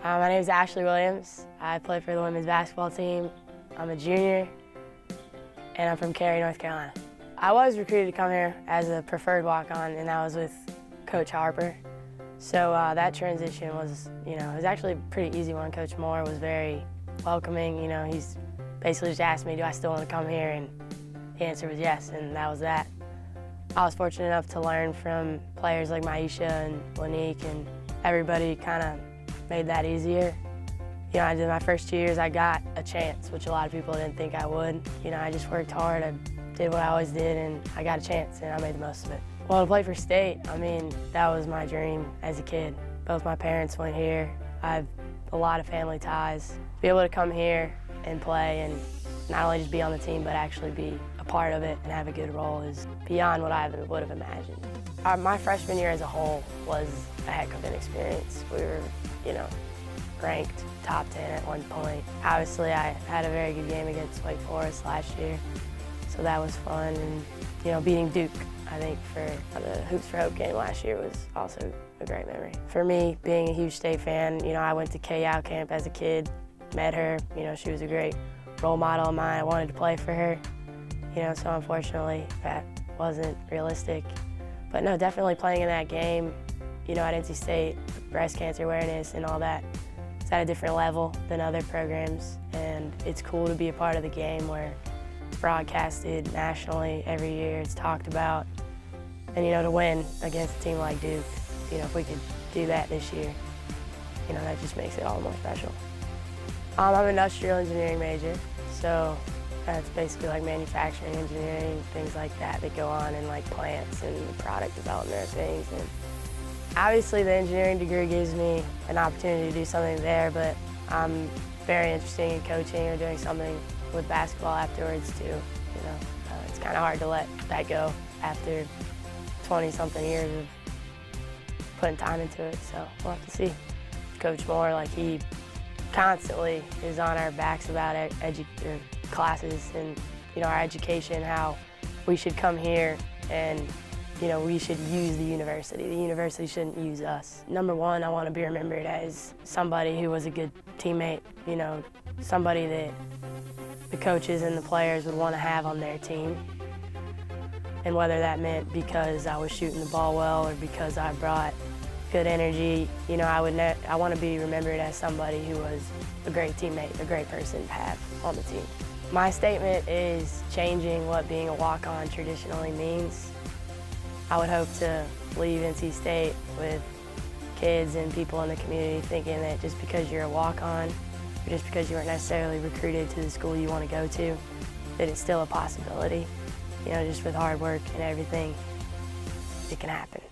My name is Ashley Williams. I play for the women's basketball team. I'm a junior, and I'm from Cary, North Carolina. I was recruited to come here as a preferred walk-on, and that was with Coach Harper. So that transition was, it was actually a pretty easy one. Coach Moore was very welcoming. He's basically just asked me, do I still want to come here? And the answer was yes, and that was that. I was fortunate enough to learn from players like Maisha and Lanique, and everybody kind of made that easier. I did my first 2 years, I got a chance, which a lot of people didn't think I would. I just worked hard, I did what I always did, and I got a chance, and I made the most of it. Well, to play for state, that was my dream as a kid. Both my parents went here. I have a lot of family ties. To be able to come here and play and not only just be on the team, but actually be a part of it and have a good role is beyond what I would have imagined. My freshman year as a whole was a heck of an experience. We were, ranked top 10 at one point. Obviously, I had a very good game against Wake Forest last year, so that was fun. And, beating Duke, I think, for the Hoops for Hope game last year was also a great memory. For me, being a huge state fan, I went to K.Yao camp as a kid, met her. She was a great role model of mine. I wanted to play for her, so unfortunately that wasn't realistic. But no, definitely playing in that game, at NC State, breast cancer awareness and all that, it's at a different level than other programs, and it's cool to be a part of the game where it's broadcasted nationally every year, it's talked about, and to win against a team like Duke, if we could do that this year, that just makes it all the more special. I'm an industrial engineering major, so that's basically like manufacturing engineering, things like that go on in like plants and the product development of things. And obviously the engineering degree gives me an opportunity to do something there, but I'm very interested in coaching or doing something with basketball afterwards too. It's kind of hard to let that go after 20-something years of putting time into it, so we'll have to see. Coach Moore, he constantly is on our backs about classes and our education, how we should come here and we should use the university. The university shouldn't use us. Number one, I want to be remembered as somebody who was a good teammate, somebody that the coaches and the players would want to have on their team. And whether that meant because I was shooting the ball well or because I brought good energy, I want to be remembered as somebody who was a great teammate, a great person to have on the team. My statement is changing what being a walk-on traditionally means. I would hope to leave NC State with kids and people in the community thinking that just because you're a walk-on, or just because you weren't necessarily recruited to the school you want to go to, that it's still a possibility. Just with hard work and everything, it can happen.